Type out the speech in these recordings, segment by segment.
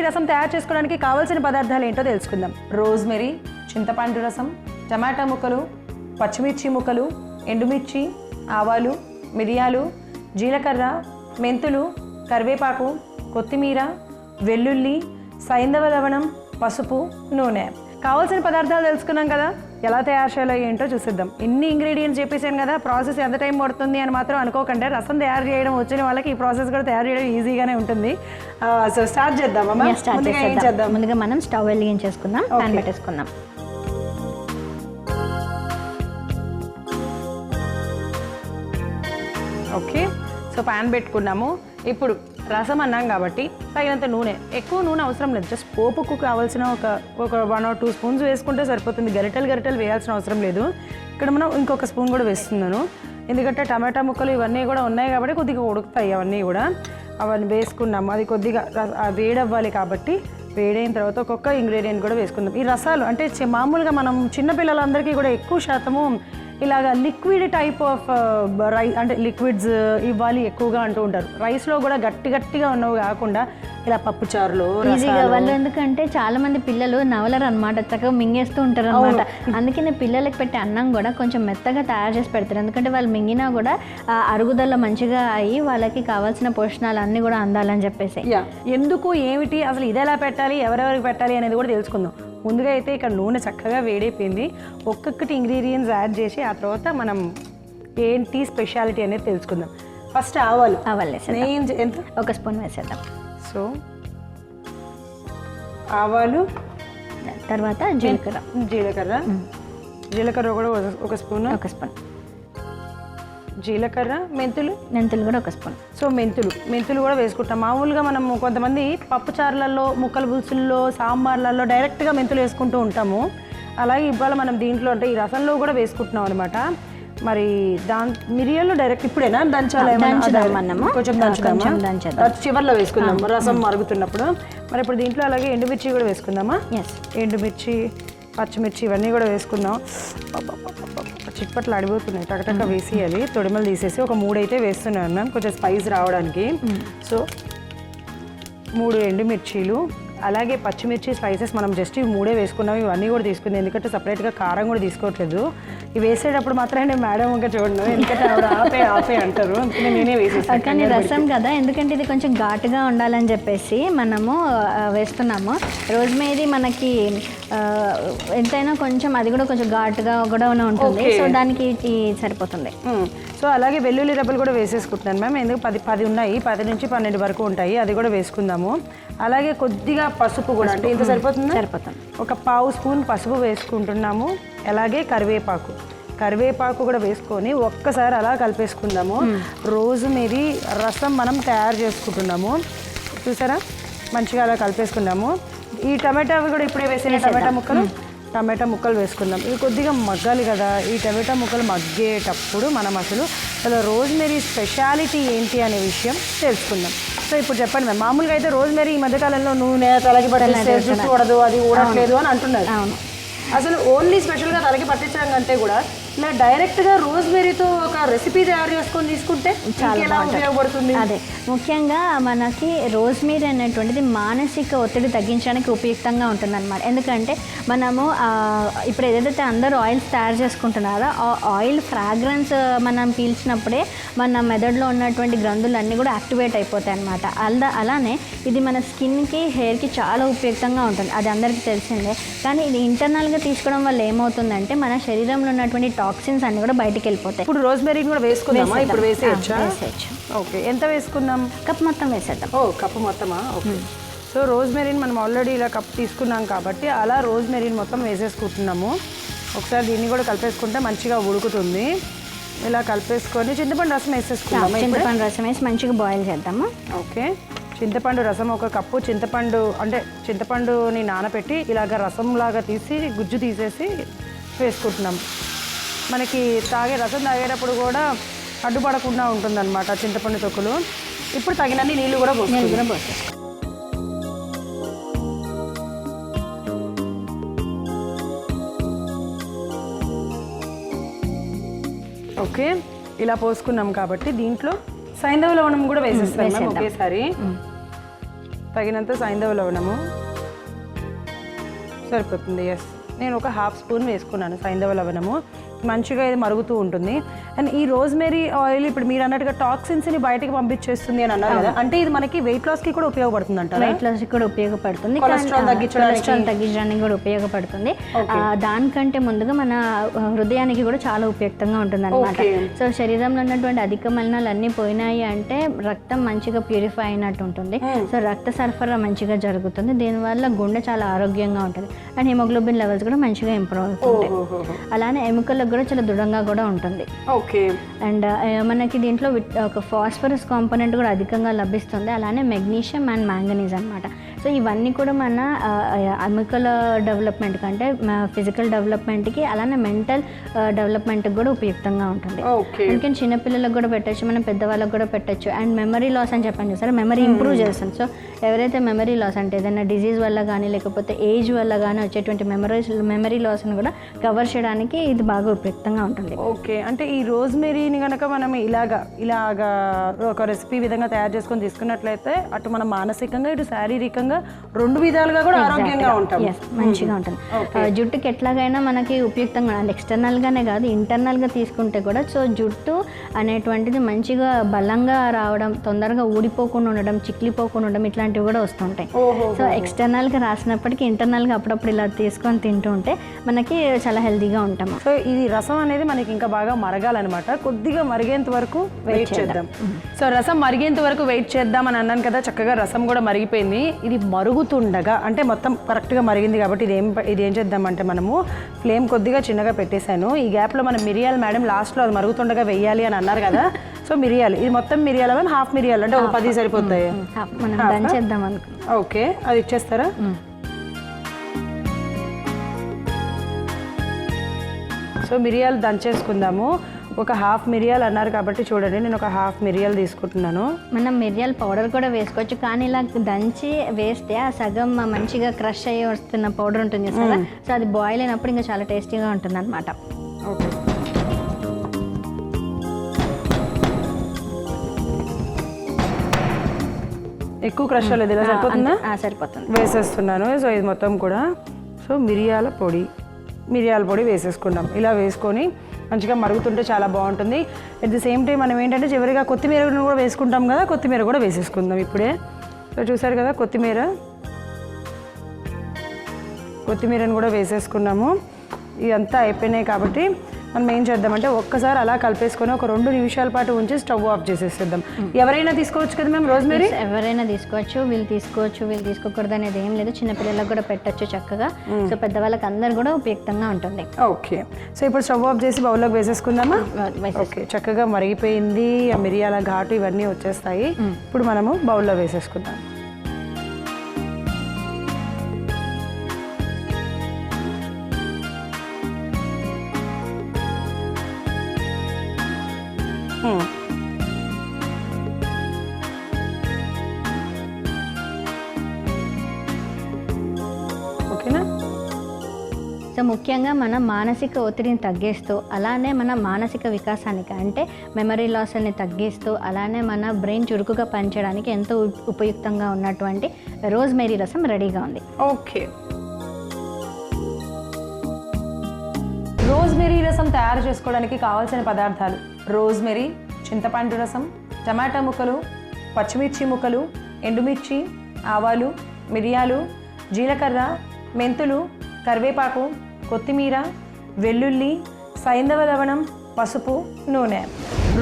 రసం తయారు చేసుకోవడానికి కావాల్సిన పదార్థాలు ఏంటో తెలుసుకుందాం. రోజ్మెరీ, చింతపండు రసం, టమాటా ముక్కలు, పచ్చిమిర్చి ముక్కలు, ఎండుమిర్చి, ఆవాలు, మిరియాలు, జీలకర్ర, మెంతులు, కరివేపాకు, కొత్తిమీర, వెల్లుల్లి, సైంధవ లవణం, పసుపు, నూనె. కావాల్సిన పదార్థాలు తెలుసుకున్నాం కదా, ఎలా తయారు చేయాలో ఏంటో చూసిద్దాం. ఇన్ని ఇంగ్రీడియంట్స్ చెప్పేసాను కదా, ప్రాసెస్ ఎంత టైం పడుతుంది అని మాత్రం అనుకోకండి. రసం తయారు చేయడం వచ్చిన వాళ్ళకి ఈ ప్రాసెస్ కూడా తయారు చేయడం ఈజీగానే ఉంటుంది. సో స్టార్ట్ చేద్దామా? ముందుగా మనం స్టవ్ వెలిగించేసుకుందాం, ప్యాన్ పెట్టేసుకుందాం. ఓకే, సో ప్యాన్ పెట్టుకున్నాము. ఇప్పుడు రసం అన్నాం కాబట్టి తగినంత నూనె, ఎక్కువ నూనె అవసరం లేదు. జస్ట్ పోపుకు కావాల్సిన ఒక 1 or 2 స్పూన్స్ వేసుకుంటే సరిపోతుంది. గరిటెలు వేయాల్సిన అవసరం లేదు. ఇక్కడ మనం ఇంకొక స్పూన్ కూడా వేస్తున్నాను, ఎందుకంటే టమాటా ముక్కలు ఇవన్నీ కూడా ఉన్నాయి కాబట్టి కొద్దిగా ఉడుకుతాయి. అవన్నీ వేసుకున్నాము. అది కొద్దిగా వేడవ్వాలి కాబట్టి వేడైన తర్వాత ఒక్కొక్క ఇంగ్రీడియంట్ కూడా వేసుకుందాం. ఈ రసాలు అంటే మామూలుగా మనం చిన్నపిల్లలందరికీ కూడా ఎక్కువ శాతము ఇలాగ లిక్విడ్ టైప్ ఆఫ్ రైస్ అంటే లిక్విడ్స్ ఇవ్వాలి ఎక్కువగా అంటూ ఉంటారు. రైస్లో కూడా గట్టిగా ఉన్నవి కాకుండా ఇలా పప్పు చారులో ఈజీగా వాళ్ళు, ఎందుకంటే చాలా మంది పిల్లలు నవలరు అనమాట, చక్కగా మింగేస్తూ ఉంటారు అనమాట. అందుకే నేను పిల్లలకి పెట్టే అన్నం కూడా కొంచెం మెత్తగా తయారు చేసి పెడతారు, ఎందుకంటే వాళ్ళు మింగినా కూడా అరుగుదల మంచిగా అయ్యి వాళ్ళకి కావాల్సిన పోషణాలు అన్నీ కూడా అందాలని చెప్పేసి. ఎందుకు ఏమిటి అసలు ఇది ఎలా పెట్టాలి, ఎవరెవరికి పెట్టాలి అనేది కూడా తెలుసుకుందాం. ముందుగా అయితే ఇక్కడ నూనె చక్కగా వేడైపోయింది. ఒక్కొక్కటి ఇంగ్రీడియంట్స్ యాడ్ చేసి ఆ తర్వాత మనం ఏంటి స్పెషాలిటీ అనేది తెలుసుకుందాం. ఫస్ట్ ఆవాలు వేసేద్దాం. ఎంత? 1 స్పూన్ వేసేద్దాం. సో ఆవాలు, తర్వాత జీలకర్ర కూడా 1 స్పూన్. జీలకర్ర, మెంతులు కూడా 1 స్పూన్. సో మెంతులు కూడా వేసుకుంటాం. మామూలుగా మనం కొంతమంది పప్పు చారులలో, ముక్కల పులుసుల్లో, సాంబార్లలో డైరెక్ట్గా మెంతులు వేసుకుంటూ ఉంటాము. అలాగే ఇవాళ మనం దీంట్లో అంటే ఈ రసంలో కూడా వేసుకుంటున్నాం అనమాట. మరి మిరియాలు డైరెక్ట్ ఇప్పుడేనా దంచాలి? కొంచెం చివర్లో వేసుకుందాం రసం మరుగుతున్నప్పుడు. మరి ఇప్పుడు దీంట్లో అలాగే ఎండుమిర్చి కూడా వేసుకుందామా? ఎండుమిర్చి, పచ్చిమిర్చి ఇవన్నీ కూడా వేసుకుందాం. చిట్పట్లు అడిపోతున్నాయి, టకటక వేసేయాలి. తొడిమలు తీసేసి ఒక 3 అయితే వేస్తున్నాను మ్యామ్, కొంచెం స్పైస్ రావడానికి. సో 3 ఎండుమిర్చీలు, అలాగే పచ్చిమిర్చి స్పైసెస్ మనం జస్ట్ ఇవి 3 వేసుకున్నాం. ఇవన్నీ కూడా తీసుకుంది, ఎందుకంటే సపరేట్గా కారం కూడా తీసుకోవట్లేదు. ఇవి వేసేటప్పుడు మాత్రమే నేను మేడం ఇంకా చూడను, ఎందుకంటే ఆపే అంటారు, అందుకని నేనే వేసేస్తాను. కానీ రసం కదా, ఎందుకంటే ఇది కొంచెం ఘాటుగా ఉండాలని చెప్పేసి మనము వేస్తున్నాము. రోజ్మేరీ మనకి ఎంతైనా కొంచెం అది కూడా కొంచెం ఘాటుగా కూడా ఉంటుంది, సో దానికి సరిపోతుంది. సో అలాగే వెల్లుల్లి రెబ్బలు కూడా వేసేసుకుంటున్నాను మ్యామ్, ఎందుకు 10 ఉన్నాయి, 10 నుంచి 12 వరకు ఉంటాయి, అది కూడా వేసుకుందాము. అలాగే కొద్దిగా పసుపు కూడా, అంటే ఇంత సరిపోతుంది. ఒక 1/2 స్పూన్ పసుపు వేసుకుంటున్నాము. అలాగే కరివేపాకు కూడా వేసుకొని ఒక్కసారి అలా కలిపేసుకుందాము. రోజ్మెరీ రసం మనం తయారు చేసుకుంటున్నాము, చూసారా, మంచిగా అలా కలిపేసుకున్నాము. ఈ టమాటా కూడా ఇప్పుడే వేసిన టమాటా ముక్కలు వేసుకుందాం. ఇవి కొద్దిగా మగ్గాలి కదా. ఈ టమాటా ముక్కలు మగ్గేటప్పుడు మనం అసలు రోజ్మెరీ స్పెషాలిటీ ఏంటి అనే విషయం తెలుసుకుందాం. సో ఇప్పుడు చెప్పండి మ్యామ్, మామూలుగా అయితే రోజ్మెరీ ఈ మధ్యకాలంలో నూనె తలకి పట్టిస్తే జుట్టు ఊడదు, అది ఊడట్లేదు అని అంటున్నారు. అసలు ఓన్లీ స్పెషల్గా తలకి పట్టించడం కంటే కూడా ఇలా డైరెక్ట్గా రోజ్మెరీతో ఒక రెసిపీ తయారు చేసుకొని తీసుకుంటే చాలా ఉపయోగపడుతుంది. అదే ముఖ్యంగా మనకి రోజ్మెరీ అనేటువంటిది మానసిక ఒత్తిడి తగ్గించడానికి ఉపయుక్తంగా ఉంటుంది అనమాట. ఎందుకంటే మనము ఇప్పుడు ఏదైతే అందరూ ఆయిల్స్ తయారు చేసుకుంటున్నారో ఆ ఆయిల్ ఫ్రాగ్రెన్స్ మనం పీల్చినప్పుడే మన మెదడులో ఉన్నటువంటి గ్రంథులన్నీ కూడా యాక్టివేట్ అయిపోతాయి అనమాట. అలానే ఇది మన స్కిన్కి, హెయిర్కి చాలా ఉపయుక్తంగా ఉంటుంది, అది అందరికీ తెలిసిందే. కానీ ఇది ఇంటర్నల్గా తీసుకోవడం వల్ల ఏమవుతుందంటే మన శరీరంలో ఉన్నటువంటి టాక్సిన్స్ అన్ని కూడా బయటికి వెళ్ళిపోతాయి. ఇప్పుడు రోజ్మెరీ కూడా వేసుకుందామా? ఇప్పుడు వేసేయచ్చు. ఓకే, ఎంత వేసుకుందాం? కప్ మొత్తం వేసేద్దాం. కప్పు మొత్తమా? ఓకే. సో రోజ్మెరీని మనం ఆల్రెడీ ఇలా కప్ తీసుకున్నాం కాబట్టి అలా రోజ్మెరీని మొత్తం వేసేసుకుంటున్నాము. ఒకసారి దీన్ని కూడా కలిపేసుకుంటే మంచిగా ఉడుకుతుంది. ఇలా కలిపేసుకొని చింతపండు రసం వేసేసుకుందాం. చింతపండు రసం వేసి మంచిగా బాయిల్ చేద్దాము. ఓకే, చింతపండు రసం 1 కప్పు. చింతపండుని నానబెట్టి ఇలాగ రసంలాగా తీసి గుజ్జు తీసేసి వేసుకుంటున్నాం. మనకి రసం తాగేటప్పుడు కూడా అడ్డుపడకుండా ఉంటుందన్నమాట చింతపండు తొక్కులు. ఇప్పుడు తగినన్ని నీళ్ళు కూడా పోసుకుంటాం. ఓకే, ఇలా పోసుకున్నాం కాబట్టి దీంట్లో సైంధవ లవణం కూడా వేసేస్తాం ఒకేసారి. తగినంత సైంధవ లవణము సరిపోతుంది. ఎస్, నేను ఒక హాఫ్ స్పూన్ వేసుకున్నాను సైంధవ లవణము. మంచిగా ఇది మరుగుతూ ఉంటుంది. అండ్ ఈ రోజ్మెరీ ఆయిల్ ఇప్పుడు మీరు అన్నట్టుగా టాక్సిన్స్ని బయటకు పంపించేస్తుంది అని అన్నారు కదా, అంటే ఇది మనకి వెయిట్ లాస్కి కూడా ఉపయోగపడుతుంది అంటారా? వెయిట్ లాస్కి కూడా ఉపయోగపడుతుంది, కొలెస్ట్రాల్ తగ్గించడానికి కూడా ఉపయోగపడుతుంది. దానికంటే ముందుగా మన హృదయానికి కూడా చాలా ఉపయుక్తంగా ఉంటుంది అనమాట. సో శరీరంలో ఉన్నటువంటి అధిక మలినాలు అన్నీ పోయినాయి అంటే రక్తం మంచిగా ప్యూరిఫై అయినట్టు ఉంటుంది. సో రక్త సరఫరా మంచిగా జరుగుతుంది, దీనివల్ల గుండె చాలా ఆరోగ్యంగా ఉంటుంది. అండ్ హిమోగ్లోబిన్ లెవెల్స్ కూడా మంచిగా ఇంప్రూవ్ అవుతుంటాయి. అలానే ఎముకలకు కూడా చాలా దృఢంగా కూడా ఉంటుంది. ఓకే. అండ్ మనకి దీంట్లో ఒక ఫాస్ఫరస్ కాంపోనెంట్ కూడా అధికంగా లభిస్తుంది, అలానే మెగ్నీషియం అండ్ మ్యాంగనీస్ అనమాట. సో ఇవన్నీ కూడా మన ఎముకల డెవలప్మెంట్ కంటే ఫిజికల్ డెవలప్మెంట్కి అలానే మెంటల్ డెవలప్మెంట్కి కూడా ఉపయుక్తంగా ఉంటుంది. అందుకని చిన్నపిల్లలకు కూడా పెట్టచ్చు, మనం పెద్దవాళ్ళకి కూడా పెట్టచ్చు. అండ్ మెమరీ లాస్ అని చెప్పాను చూసారా, మెమరీ ఇంప్రూవ్ చేస్తుంది. సో ఎవరైతే మెమరీ లాస్ అంటే ఏదైనా డిజీజ్ వల్ల కానీ లేకపోతే ఏజ్ వల్ల కానీ వచ్చేటువంటి మెమరీ లాస్ని కూడా కవర్ చేయడానికి ఇది బాగా ఉపయుక్తంగా ఉంటుంది. ఓకే, అంటే ఈ రోజ్మెరీని కనుక మనం ఇలాగా ఒక రెసిపీ విధంగా తయారు చేసుకొని తీసుకున్నట్లయితే అటు మనం మానసికంగా ఇటు శారీరకంగా రెండు విధాలుగా కూడా ఆరోగ్యంగా ఉంటాం. మంచిగా ఉంటుంది. జుట్టుకి ఎట్లాగైనా మనకి ఉపయుక్తంగా అంటే ఎక్స్టర్నల్గానే కాదు ఇంటర్నల్గా తీసుకుంటే కూడా. సో జుట్టు అనేటువంటిది మంచిగా బలంగా రావడం, తొందరగా ఊడిపోకుండా ఉండడం, చిక్లిపోకుండా ఉండడం ఇట్లాంటివి కూడా వస్తుంటాయి. సో ఎక్స్టర్నల్గా రాసినప్పటికీ ఇంటర్నల్గా అప్పుడప్పుడు ఇలా తీసుకొని తింటూ ఉంటే మనకి చాలా హెల్తీగా ఉంటాము. సో ఇది రసం అనేది మనకి ఇంకా బాగా మరగాలన్నమాట. కొద్దిగా మరిగేంత వరకు వెయిట్ చేద్దాం. సో రసం మరిగేంత వరకు వెయిట్ చేద్దాం అని అన్నాను కదా, చక్కగా రసం కూడా మరిగిపోయింది. ఇది మరుగుతుండగా అంటే మొత్తం కరెక్ట్గా మరిగింది కాబట్టి ఇది ఏం చేద్దామంటే మనము ఫ్లేమ్ కొద్దిగా చిన్నగా పెట్టేశాను. ఈ గ్యాప్లో మనం మిరియాలు మేడం లాస్ట్లో అది మరుగుతుండగా వెయ్యాలి అని అన్నారు కదా. సో మిరియాలు ఇది మొత్తం మిరియాల మ్యామ్ హాఫ్ మిరియాలు అంటే ఒక 10 సరిపోతాయి. ఓకే, అది ఇచ్చేస్తారా? సో మిరియాలు దంచేసుకుందాము. ఒక హాఫ్ మిరియాలు అన్నారు కాబట్టి చూడండి, నేను ఒక హాఫ్ మిరియాలు తీసుకుంటున్నాను. మనం మిరియాల పౌడర్ కూడా వేసుకోవచ్చు, కానీ ఇలా దంచి వేస్తే ఆ సగం మంచిగా క్రష్ అయ్యి వస్తున్న పౌడర్ ఉంటుంది కదా, సో అది బాయిల్ అయినప్పుడు ఇంకా చాలా టేస్టీగా ఉంటుంది అనమాట. ఓకే, ఎక్కువ క్రష్ అవ్వలేదు, ఇలా సరిపోతుందా? సరిపోతుంది, వేసేస్తున్నాను. సో ఇది మొత్తం కూడా సో మిరియాల పొడి వేసేసుకున్నాం. ఇలా వేసుకొని మంచిగా మరుగుతుంటే చాలా బాగుంటుంది. అట్ ది సేమ్ టైం మనం ఏంటంటే చివరిగా కొత్తిమీరను కూడా వేసుకుంటాం కదా, కొత్తిమీర కూడా వేసేసుకుందాం ఇప్పుడే. సో చూసారు కదా కొత్తిమీరను కూడా వేసేసుకున్నాము. ఇదంతా అయిపోయినాయి కాబట్టి మనం ఏం చేద్దామంటే ఒక్కసారి అలా కలిపేసుకొని ఒక 2 నిమిషాల పాటు ఉంచి స్టవ్ ఆఫ్ చేసేసేద్దాం. ఎవరైనా తీసుకోవచ్చు కదా మేము రోజ్మెరీ? ఎవరైనా తీసుకోవచ్చు, వీళ్ళు తీసుకోకూడదు అనేది ఏం లేదు. చిన్నపిల్లలకు కూడా పెట్టచ్చు చక్కగా. సో పెద్దవాళ్ళకి అందరు కూడా ఉపయుక్తంగా ఉంటుంది. ఓకే, సో ఇప్పుడు స్టవ్ ఆఫ్ చేసి బౌల్లోకి వేసేసుకుందామా? ఓకే, చక్కగా మరిగిపోయింది. ఆ మిరియాల ఘాటు ఇవన్నీ వచ్చేస్తాయి. ఇప్పుడు మనము బౌల్లో వేసేసుకుందాం. ఓకేనా? సో ముఖ్యంగా మన మానసిక ఒత్తిడిని తగ్గిస్తూ అలానే మన మానసిక వికాసానికి అంటే మెమరీ లాస్ని తగ్గిస్తూ అలానే మన బ్రెయిన్ చురుకుగా పనిచేయడానికి ఎంతో ఉపయుక్తంగా ఉన్నటువంటి రోజ్మెరీ రసం రెడీగా ఉంది. ఓకే, రోజ్మెరీ రసం తయారు చేసుకోవడానికి కావాల్సిన పదార్థాలు: రోజ్మెరీ, చింతపండు రసం, టమాటా ముక్కలు, పచ్చిమిర్చి ముక్కలు, ఎండుమిర్చి, ఆవాలు, మిరియాలు, జీలకర్ర, మెంతులు, కరివేపాకు, కొత్తిమీర, వెల్లుల్లి, సైంధవ లవణం, పసుపు, నూనె.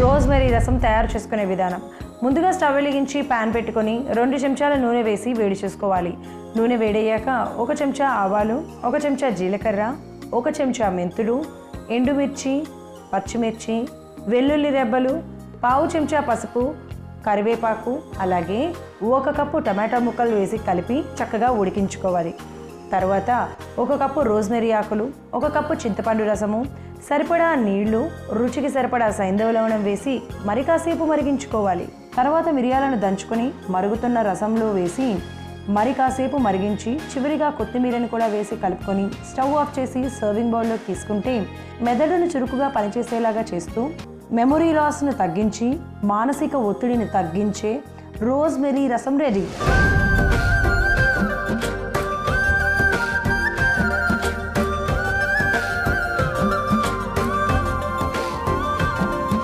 రోజ్మెరీ రసం తయారు చేసుకునే విధానం: ముందుగా స్టవ్ వెలిగించి ప్యాన్ పెట్టుకొని 2 చెంచాల నూనె వేసి వేడి చేసుకోవాలి. నూనె వేడయ్యాక 1 చెంచా ఆవాలు, 1 చెంచా జీలకర్ర, 1 చెంచా మెంతులు, ఎండుమిర్చి, పచ్చిమిర్చి, వెల్లుల్లి రెబ్బలు, 1/2 చెంచా పసుపు, కరివేపాకు, అలాగే 1 కప్పు టమాటా ముక్కలు వేసి కలిపి చక్కగా ఉడికించుకోవాలి. తర్వాత 1 కప్పు రోజ్మెరీ ఆకులు, 1 కప్పు చింతపండు రసము, సరిపడా నీళ్లు, రుచికి సరిపడా సైంధవ లవణం వేసి మరి కాసేపు మరిగించుకోవాలి. తర్వాత మిరియాలను దంచుకొని మరుగుతున్న రసంలో వేసి మరి కాసేపు మరిగించి చివరిగా కొత్తిమీరను కూడా వేసి కలుపుకొని స్టవ్ ఆఫ్ చేసి సర్వింగ్ బౌల్లోకి తీసుకుంటే మెదడును చురుకుగా పనిచేసేలాగా చేస్తూ మెమరీ లాస్ను తగ్గించి మానసిక ఒత్తిడిని తగ్గించే రోజ్మెరీ రసం రెడీ.